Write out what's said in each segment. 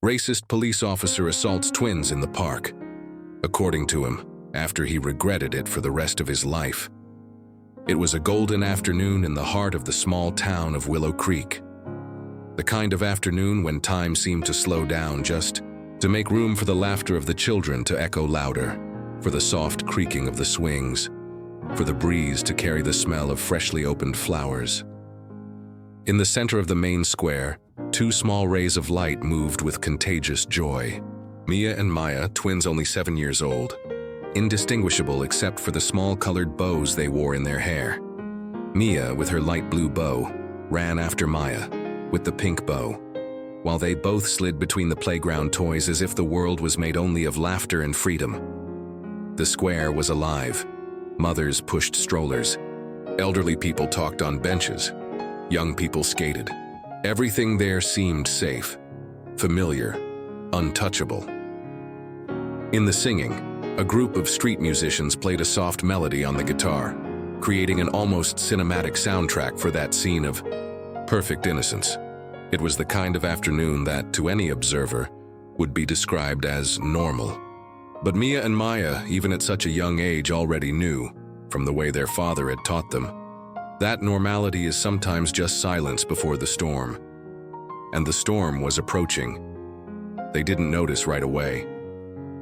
Racist police officer assaults twins in the park. According to him, after he regretted it for the rest of his life. It was a golden afternoon in the heart of the small town of Willow Creek. The kind of afternoon when time seemed to slow down just to make room for the laughter of the children to echo louder, for the soft creaking of the swings, for the breeze to carry the smell of freshly opened flowers. In the center of the main square, two small rays of light moved with contagious joy. Mia and Maya, twins only 7 years old, indistinguishable except for the small colored bows they wore in their hair. Mia, with her light blue bow, ran after Maya, with the pink bow, while they both slid between the playground toys as if the world was made only of laughter and freedom. The square was alive. Mothers pushed strollers. Elderly people talked on benches. Young people skated. Everything there seemed safe, familiar, untouchable. In the singing, a group of street musicians played a soft melody on the guitar, creating an almost cinematic soundtrack for that scene of perfect innocence. It was the kind of afternoon that, to any observer, would be described as normal. But Mia and Maya, even at such a young age, already knew, from the way their father had taught them, that normality is sometimes just silence before the storm. And the storm was approaching. They didn't notice right away.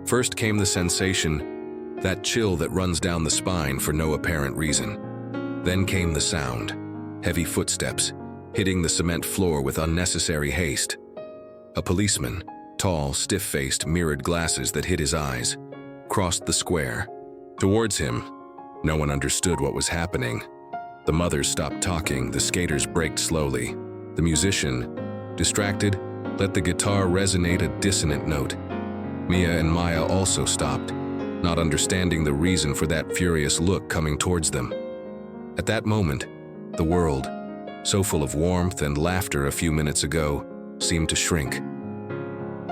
First came the sensation, that chill that runs down the spine for no apparent reason. Then came the sound, heavy footsteps, hitting the cement floor with unnecessary haste. A policeman, tall, stiff-faced, mirrored glasses that hid his eyes, crossed the square. Towards him, no one understood what was happening. The mothers stopped talking, the skaters braked slowly. The musician, distracted, let the guitar resonate a dissonant note. Mia and Maya also stopped, not understanding the reason for that furious look coming towards them. At that moment, the world, so full of warmth and laughter a few minutes ago, seemed to shrink.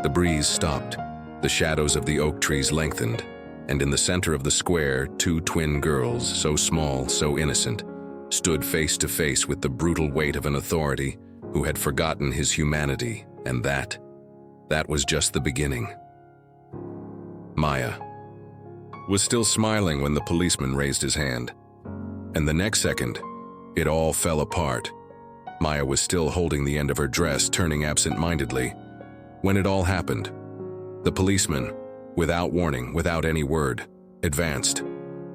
The breeze stopped, the shadows of the oak trees lengthened, and in the center of the square, two twin girls, so small, so innocent, stood face to face with the brutal weight of an authority who had forgotten his humanity, and that was just the beginning. Maya was still smiling when the policeman raised his hand, and the next second, it all fell apart. Maya was still holding the end of her dress, turning absent-mindedly. When it all happened, the policeman, without warning, without any word, advanced.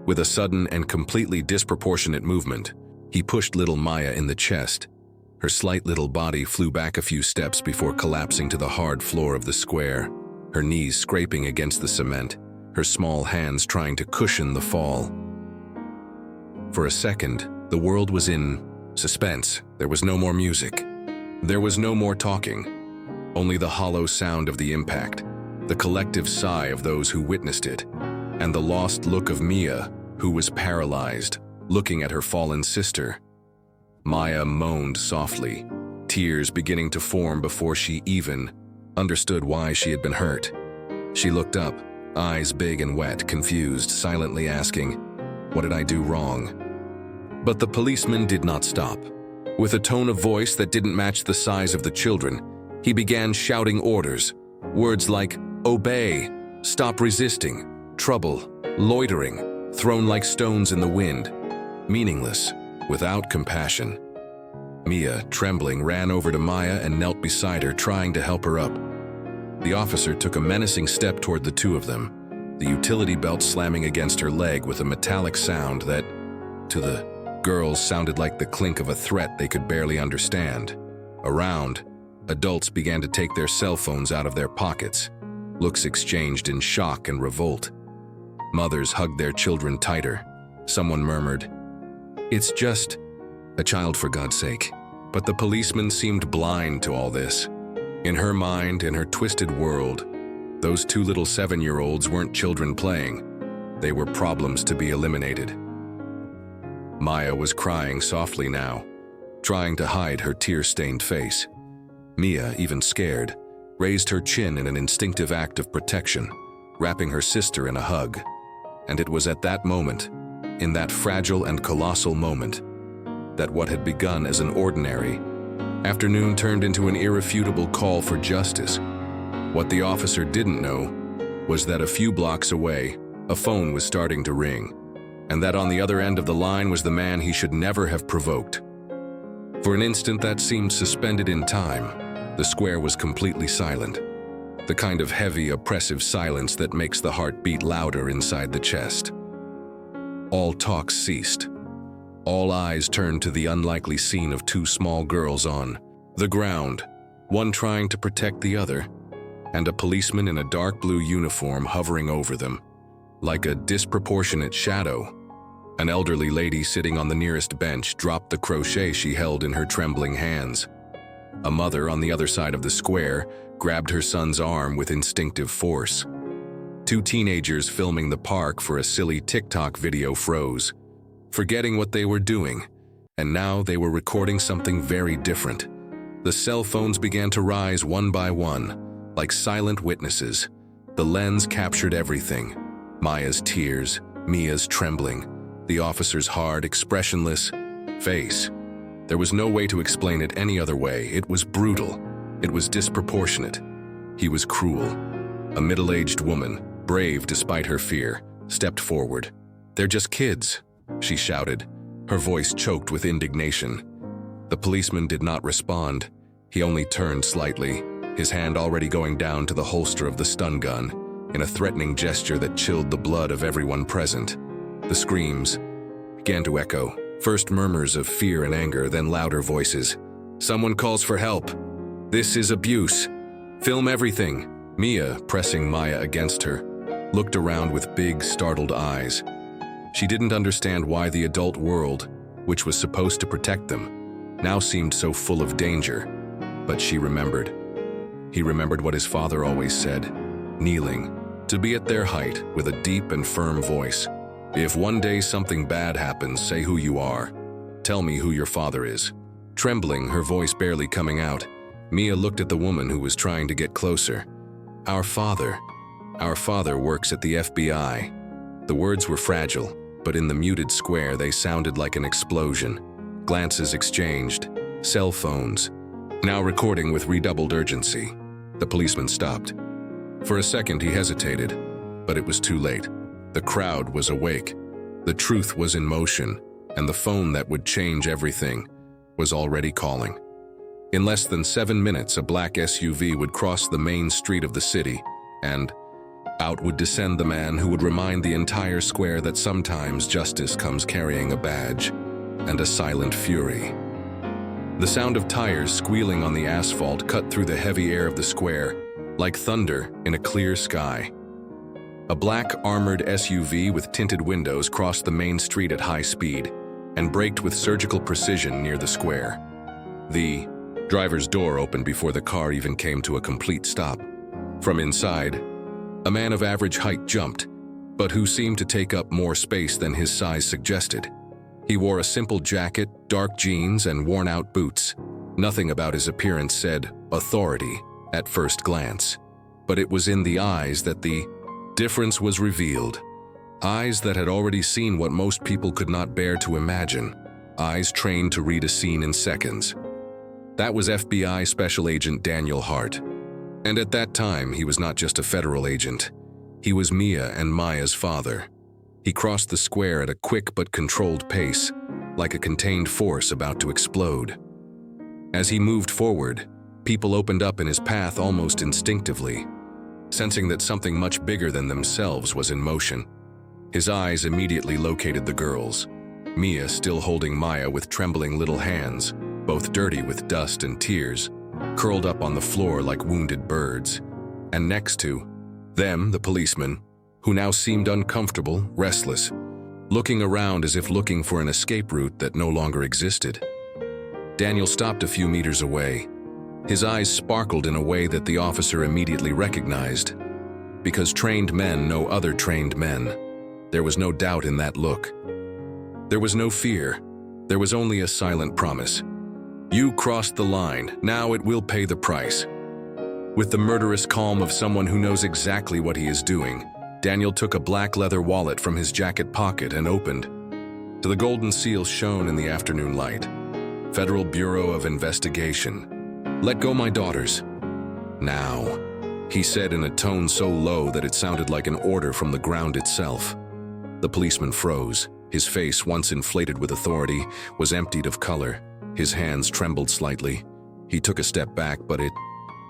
With a sudden and completely disproportionate movement, he pushed little Maya in the chest. Her slight little body flew back a few steps before collapsing to the hard floor of the square, her knees scraping against the cement, her small hands trying to cushion the fall. For a second, the world was in suspense. There was no more music. There was no more talking. Only the hollow sound of the impact, the collective sigh of those who witnessed it, and the lost look of Mia, who was paralyzed, looking at her fallen sister. Maya moaned softly, tears beginning to form before she even understood why she had been hurt. She looked up, eyes big and wet, confused, silently asking, "What did I do wrong?" But the policeman did not stop. With a tone of voice that didn't match the size of the children, he began shouting orders, words like obey, stop resisting, trouble, loitering, thrown like stones in the wind, meaningless, without compassion. Mia, trembling, ran over to Maya and knelt beside her, trying to help her up. The officer took a menacing step toward the two of them, the utility belt slamming against her leg with a metallic sound that, to the girls, sounded like the clink of a threat they could barely understand. Around, adults began to take their cell phones out of their pockets, looks exchanged in shock and revolt. Mothers hugged their children tighter. Someone murmured, "It's just a child, for God's sake." But the policeman seemed blind to all this. In her mind, in her twisted world, those two little 7-year-olds weren't children playing. They were problems to be eliminated. Maya was crying softly now, trying to hide her tear-stained face. Mia, even scared, raised her chin in an instinctive act of protection, wrapping her sister in a hug. And it was at that moment, in that fragile and colossal moment, that what had begun as an ordinary afternoon turned into an irrefutable call for justice. What the officer didn't know was that a few blocks away, a phone was starting to ring, and that on the other end of the line was the man he should never have provoked. For an instant that seemed suspended in time, the square was completely silent, the kind of heavy, oppressive silence that makes the heart beat louder inside the chest. All talk ceased. All eyes turned to the unlikely scene of two small girls on the ground, one trying to protect the other, and a policeman in a dark blue uniform hovering over them, like a disproportionate shadow. An elderly lady sitting on the nearest bench dropped the crochet she held in her trembling hands. A mother on the other side of the square grabbed her son's arm with instinctive force. Two teenagers filming the park for a silly TikTok video froze, forgetting what they were doing, and now they were recording something very different. The cell phones began to rise one by one, like silent witnesses. The lens captured everything: Maya's tears, Mia's trembling, the officer's hard, expressionless face. There was no way to explain it any other way. It was brutal. It was disproportionate. He was cruel. A middle-aged woman, brave despite her fear, stepped forward. "They're just kids," she shouted, her voice choked with indignation. The policeman did not respond. He only turned slightly, his hand already going down to the holster of the stun gun, in a threatening gesture that chilled the blood of everyone present. The screams began to echo, first murmurs of fear and anger, then louder voices. "Someone calls for help. This is abuse. Film everything." Mia, pressing Maya against her, looked around with big, startled eyes. She didn't understand why the adult world, which was supposed to protect them, now seemed so full of danger. But she remembered. He remembered what his father always said, kneeling, to be at their height with a deep and firm voice. "If one day something bad happens, say who you are. Tell me who your father is." Trembling, her voice barely coming out, Mia looked at the woman who was trying to get closer. Our father works at the FBI." The words were fragile, but in the muted square they sounded like an explosion. Glances exchanged, cell phones, now recording with redoubled urgency. The policeman stopped. For a second he hesitated, but it was too late. The crowd was awake. The truth was in motion, and the phone that would change everything was already calling. In less than 7 minutes, a black SUV would cross the main street of the city, and out would descend the man who would remind the entire square that sometimes justice comes carrying a badge and a silent fury. The sound of tires squealing on the asphalt cut through the heavy air of the square, like thunder in a clear sky. A black armored SUV with tinted windows crossed the main street at high speed and braked with surgical precision near the square. The driver's door opened before the car even came to a complete stop. From inside, a man of average height jumped, but who seemed to take up more space than his size suggested. He wore a simple jacket, dark jeans, and worn-out boots. Nothing about his appearance said authority at first glance, but it was in the eyes that the difference was revealed. Eyes that had already seen what most people could not bear to imagine. Eyes trained to read a scene in seconds. That was FBI Special Agent Daniel Hart. And at that time, he was not just a federal agent. He was Mia and Maya's father. He crossed the square at a quick but controlled pace, like a contained force about to explode. As he moved forward, people opened up in his path almost instinctively, sensing that something much bigger than themselves was in motion. His eyes immediately located the girls, Mia still holding Maya with trembling little hands, both dirty with dust and tears, curled up on the floor like wounded birds, and next to them, the policeman, who now seemed uncomfortable, restless, looking around as if looking for an escape route that no longer existed. Daniel stopped a few meters away. His eyes sparkled in a way that the officer immediately recognized. Because trained men know other trained men, there was no doubt in that look. There was no fear. There was only a silent promise. You crossed the line. Now it will pay the price. With the murderous calm of someone who knows exactly what he is doing, Daniel took a black leather wallet from his jacket pocket and opened. To the golden seal shone in the afternoon light. Federal Bureau of Investigation. Let go my daughters. Now. he said in a tone so low that it sounded like an order from the ground itself. The policeman froze. His face, once inflated with authority, was emptied of color. His hands trembled slightly. He took a step back, but it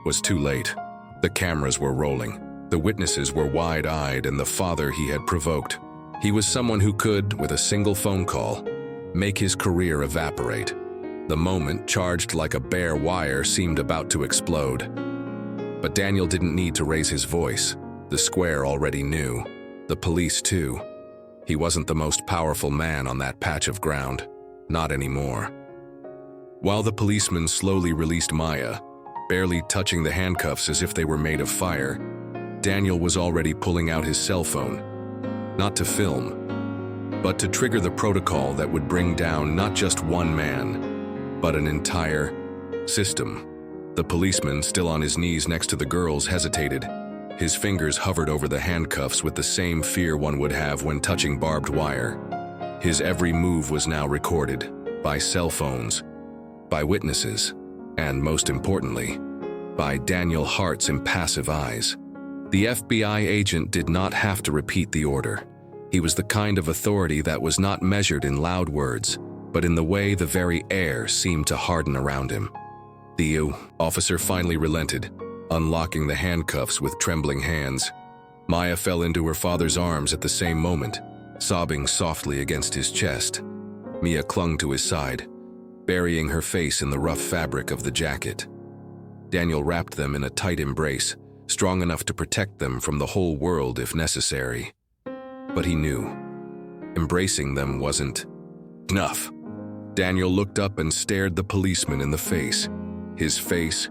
was too late. The cameras were rolling. The witnesses were wide-eyed, and the father he had provoked. He was someone who could, with a single phone call, make his career evaporate. The moment, charged like a bare wire, seemed about to explode. But Daniel didn't need to raise his voice. The square already knew. The police, too. He wasn't the most powerful man on that patch of ground. Not anymore. While the policeman slowly released Maya, barely touching the handcuffs as if they were made of fire, Daniel was already pulling out his cell phone. Not to film, but to trigger the protocol that would bring down not just one man, but an entire system. The policeman, still on his knees next to the girls, hesitated. His fingers hovered over the handcuffs with the same fear one would have when touching barbed wire. His every move was now recorded, by cell phones, by witnesses, and most importantly, by Daniel Hart's impassive eyes. The FBI agent did not have to repeat the order. He was the kind of authority that was not measured in loud words, but in the way the very air seemed to harden around him. The officer finally relented, unlocking the handcuffs with trembling hands. Maya fell into her father's arms at the same moment, sobbing softly against his chest. Mia clung to his side, burying her face in the rough fabric of the jacket. Daniel wrapped them in a tight embrace, strong enough to protect them from the whole world if necessary. But he knew, embracing them wasn't enough. Daniel looked up and stared the policeman in the face. His face,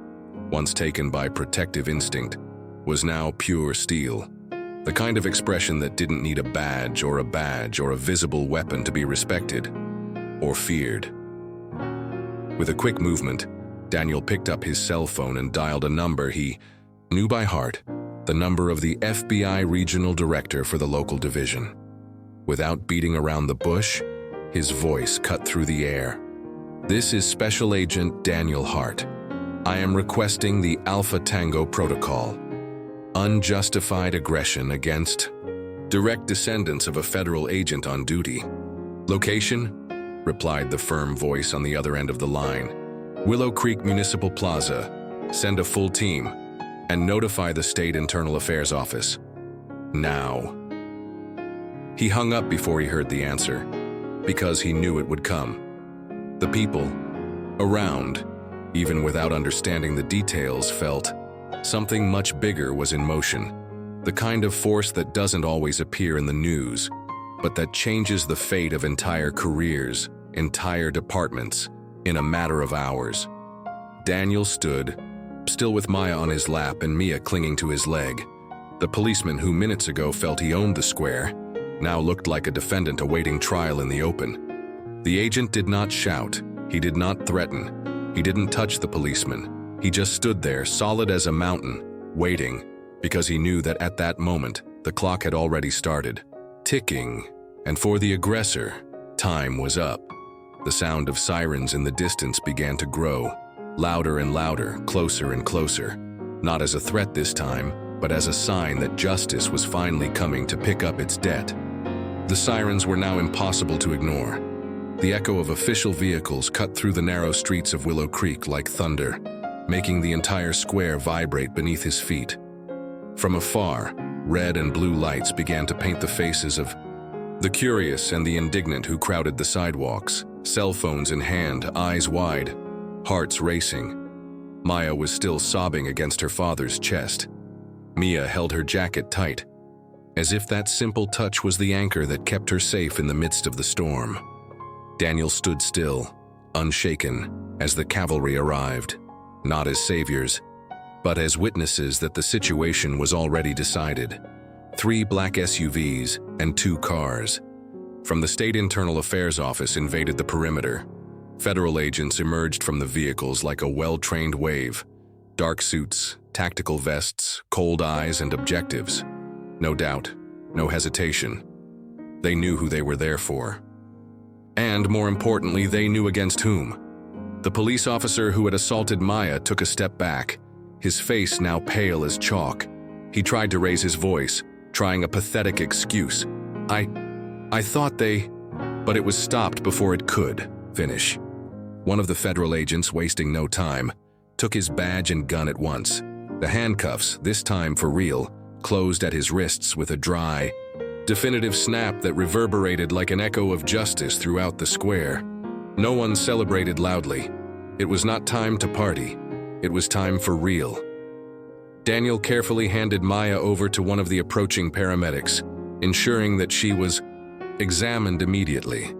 once taken by protective instinct, was now pure steel. The kind of expression that didn't need a badge or a visible weapon to be respected or feared. With a quick movement, Daniel picked up his cell phone and dialed a number he knew by heart, the number of the FBI regional director for the local division. Without beating around the bush, his voice cut through the air. "This is Special Agent Daniel Hart. I am requesting the Alpha Tango Protocol. Unjustified aggression against direct descendants of a federal agent on duty. Location?" replied the firm voice on the other end of the line. "Willow Creek Municipal Plaza. Send a full team and notify the State Internal Affairs Office. Now." He hung up before he heard the answer, because he knew it would come. The people around, even without understanding the details, felt something much bigger was in motion. The kind of force that doesn't always appear in the news, but that changes the fate of entire careers, entire departments, in a matter of hours. Daniel stood, still with Maya on his lap and Mia clinging to his leg. The policeman who minutes ago felt he owned the square now looked like a defendant awaiting trial in the open. The agent did not shout. He did not threaten. He didn't touch the policeman. He just stood there, solid as a mountain, waiting, because he knew that at that moment, the clock had already started, ticking, and for the aggressor, time was up. The sound of sirens in the distance began to grow, louder and louder, closer and closer, not as a threat this time, but as a sign that justice was finally coming to pick up its debt. The sirens were now impossible to ignore. The echo of official vehicles cut through the narrow streets of Willow Creek like thunder, making the entire square vibrate beneath his feet. From afar, red and blue lights began to paint the faces of the curious and the indignant who crowded the sidewalks, cell phones in hand, eyes wide, hearts racing. Maya was still sobbing against her father's chest. Mia held her jacket tight, as if that simple touch was the anchor that kept her safe in the midst of the storm. Daniel stood still, unshaken, as the cavalry arrived, not as saviors, but as witnesses that the situation was already decided. 3 black SUVs and 2 cars. From the State Internal Affairs Office invaded the perimeter. Federal agents emerged from the vehicles like a well-trained wave. Dark suits, tactical vests, cold eyes, and objectives. No doubt, no hesitation. They knew who they were there for. And more importantly, they knew against whom. The police officer who had assaulted Maya took a step back, his face now pale as chalk. He tried to raise his voice, trying a pathetic excuse. I thought they... But it was stopped before it could finish. One of the federal agents, wasting no time, took his badge and gun at once. The handcuffs, this time for real, closed at his wrists with a dry, definitive snap that reverberated like an echo of justice throughout the square. No one celebrated loudly. It was not time to party. It was time for real. Daniel carefully handed Maya over to one of the approaching paramedics, ensuring that she was examined immediately.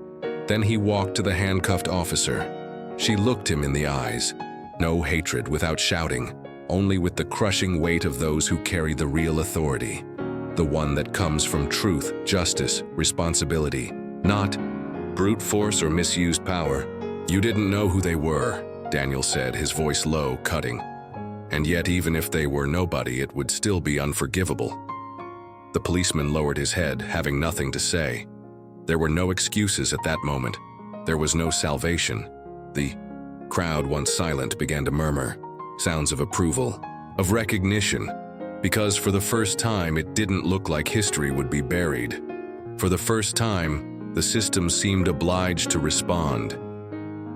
Then he walked to the handcuffed officer. She looked him in the eyes. No hatred without shouting, only with the crushing weight of those who carry the real authority. The one that comes from truth, justice, responsibility, not brute force or misused power. You didn't know who they were, Daniel said, his voice low, cutting. And yet, even if they were nobody, it would still be unforgivable. The policeman lowered his head, having nothing to say. There were no excuses at that moment. There was no salvation. The crowd, once silent, began to murmur, sounds of approval, of recognition, because for the first time it didn't look like history would be buried. For the first time, the system seemed obliged to respond.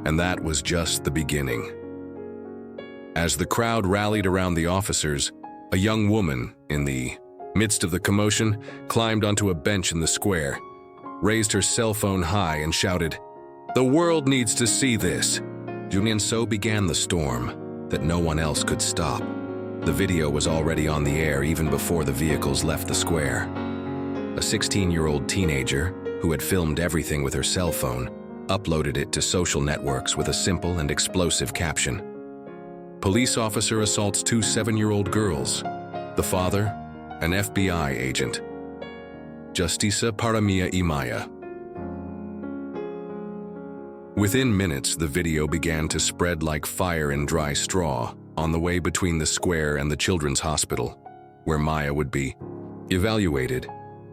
And that was just the beginning. As the crowd rallied around the officers, a young woman, in the midst of the commotion, climbed onto a bench in the square, raised her cell phone high and shouted, "The world needs to see this." And so began the storm that no one else could stop. The video was already on the air even before the vehicles left the square. A 16-year-old teenager, who had filmed everything with her cell phone, uploaded it to social networks with a simple and explosive caption. Police officer assaults two 7-year-old girls. The father, an FBI agent. Justiça para Mia e Maya. Within minutes, the video began to spread like fire in dry straw on the way between the square and the children's hospital, where Maya would be evaluated.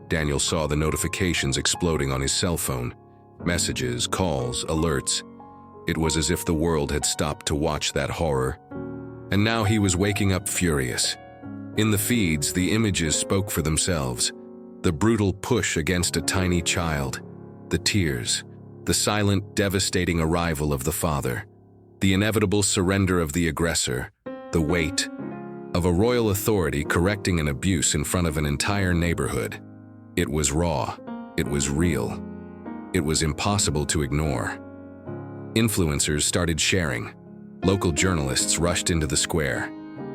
Daniel saw the notifications exploding on his cell phone. Messages, calls, alerts. It was as if the world had stopped to watch that horror. And now he was waking up furious. In the feeds, the images spoke for themselves. The brutal push against a tiny child, the tears, the silent, devastating arrival of the father, the inevitable surrender of the aggressor, the weight of a royal authority correcting an abuse in front of an entire neighborhood. It was raw. It was real. It was impossible to ignore. Influencers started sharing. Local journalists rushed into the square.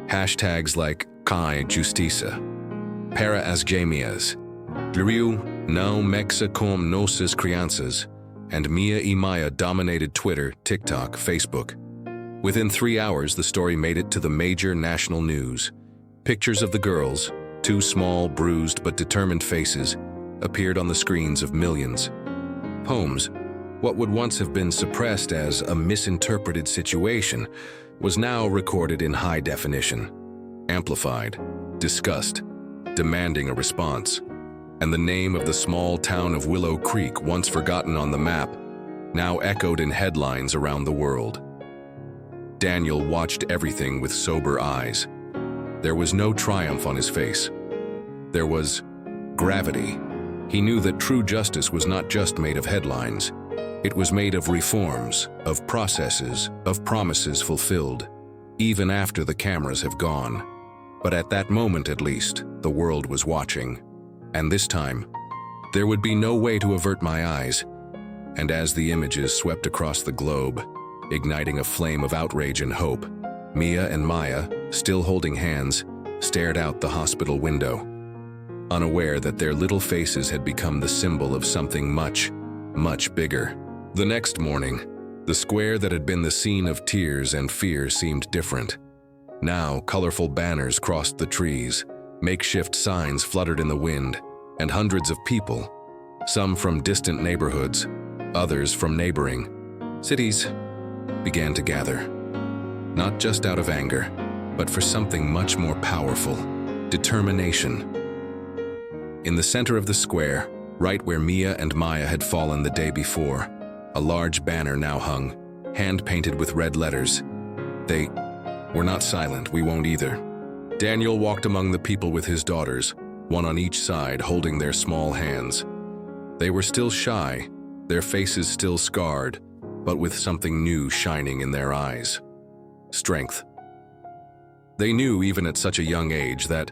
Hashtags like Kai Justiça, Para as Gêmeas, Rio Não Mexa com Nossas Crianças, and Mia e Maya dominated Twitter, TikTok, Facebook. Within 3 hours, the story made it to the major national news. Pictures of the girls, two small, bruised but determined faces, appeared on the screens of millions. Poems, what would once have been suppressed as a misinterpreted situation, was now recorded in high definition, amplified, discussed, demanding a response. And the name of the small town of Willow Creek, once forgotten on the map, now echoed in headlines around the world. Daniel watched everything with sober eyes. There was no triumph on his face. There was gravity. He knew that true justice was not just made of headlines. It was made of reforms, of processes, of promises fulfilled, even after the cameras have gone. But at that moment, at least, the world was watching. And this time, there would be no way to avert my eyes. And as the images swept across the globe, igniting a flame of outrage and hope, Mia and Maya, still holding hands, stared out the hospital window, unaware that their little faces had become the symbol of something much, much bigger. The next morning, the square that had been the scene of tears and fear seemed different. Now, colorful banners crossed the trees, makeshift signs fluttered in the wind, and hundreds of people, some from distant neighborhoods, others from neighboring cities, began to gather. Not just out of anger, but for something much more powerful: determination. In the center of the square, right where Mia and Maya had fallen the day before, a large banner now hung, hand-painted with red letters. They We're not silent, we won't either. Daniel walked among the people with his daughters, one on each side holding their small hands. They were still shy, their faces still scarred, but with something new shining in their eyes. Strength. They knew even at such a young age that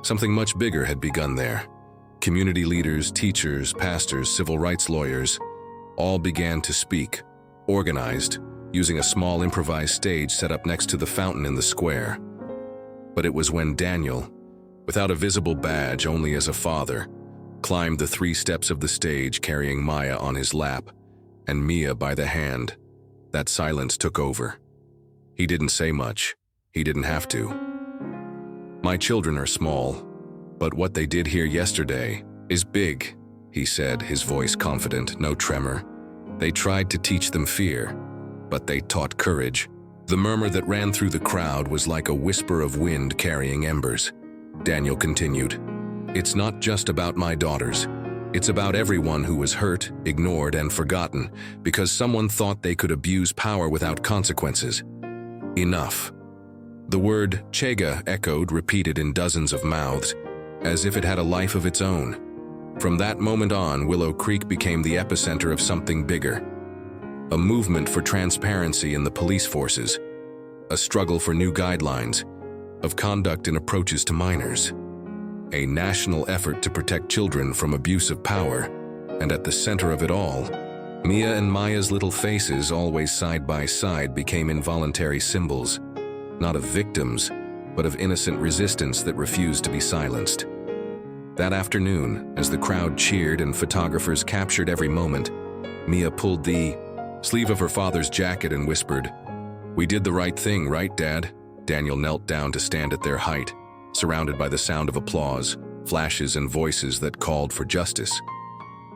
something much bigger had begun there. Community leaders, teachers, pastors, civil rights lawyers, all began to speak, organized, using a small improvised stage set up next to the fountain in the square. But it was when Daniel, without a visible badge only as a father, climbed the 3 steps of the stage carrying Maya on his lap and Mia by the hand, that silence took over. He didn't say much. He didn't have to. My children are small, but what they did here yesterday is big, he said, his voice confident, no tremor. They tried to teach them fear, but they taught courage. The murmur that ran through the crowd was like a whisper of wind carrying embers. Daniel continued, "It's not just about my daughters. It's about everyone who was hurt, ignored, and forgotten because someone thought they could abuse power without consequences. Enough." The word Chega echoed, repeated in dozens of mouths, as if it had a life of its own. From that moment on, Willow Creek became the epicenter of something bigger. A movement for transparency in the police forces, a struggle for new guidelines of conduct and approaches to minors, a national effort to protect children from abuse of power, and at the center of it all, Mia and Maya's little faces, always side by side, became involuntary symbols, not of victims, but of innocent resistance that refused to be silenced. That afternoon, as the crowd cheered and photographers captured every moment, Mia pulled the sleeve of her father's jacket and whispered, "We did the right thing, right, Dad?" Daniel knelt down to stand at their height, surrounded by the sound of applause, flashes, and voices that called for justice.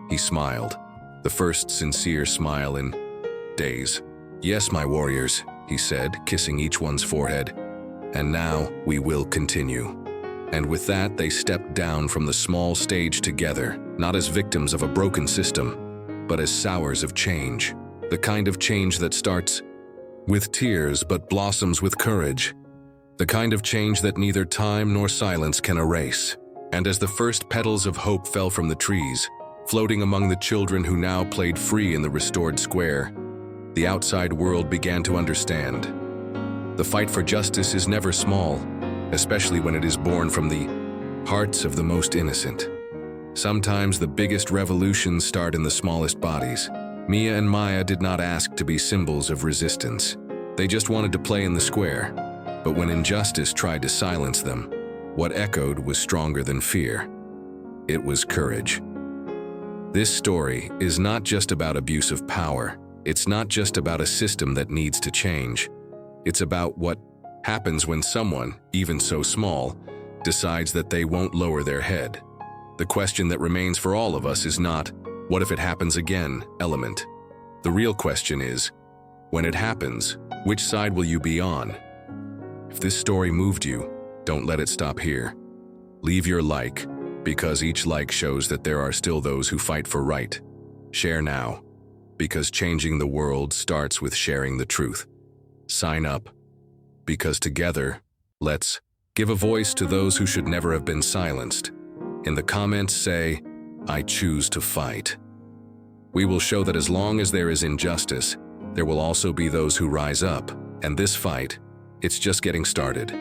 He smiled, the first sincere smile in days. "Yes, my warriors," he said, kissing each one's forehead. "And now we will continue." And with that, they stepped down from the small stage together, not as victims of a broken system, but as sowers of change. The kind of change that starts with tears but blossoms with courage. The kind of change that neither time nor silence can erase. And as the first petals of hope fell from the trees, floating among the children who now played free in the restored square, the outside world began to understand. The fight for justice is never small, especially when it is born from the hearts of the most innocent. Sometimes the biggest revolutions start in the smallest bodies. Mia and Maya did not ask to be symbols of resistance. They just wanted to play in the square. But when injustice tried to silence them, what echoed was stronger than fear. It was courage. This story is not just about abuse of power. It's not just about a system that needs to change. It's about what happens when someone, even so small, decides that they won't lower their head. The question that remains for all of us is not, "What if it happens again?" element. The real question is, when it happens, which side will you be on? If this story moved you, don't let it stop here. Leave your like, because each like shows that there are still those who fight for right. Share now, because changing the world starts with sharing the truth. Sign up, because together, let's give a voice to those who should never have been silenced. In the comments say, "I choose to fight." We will show that as long as there is injustice, there will also be those who rise up, and this fight, it's just getting started.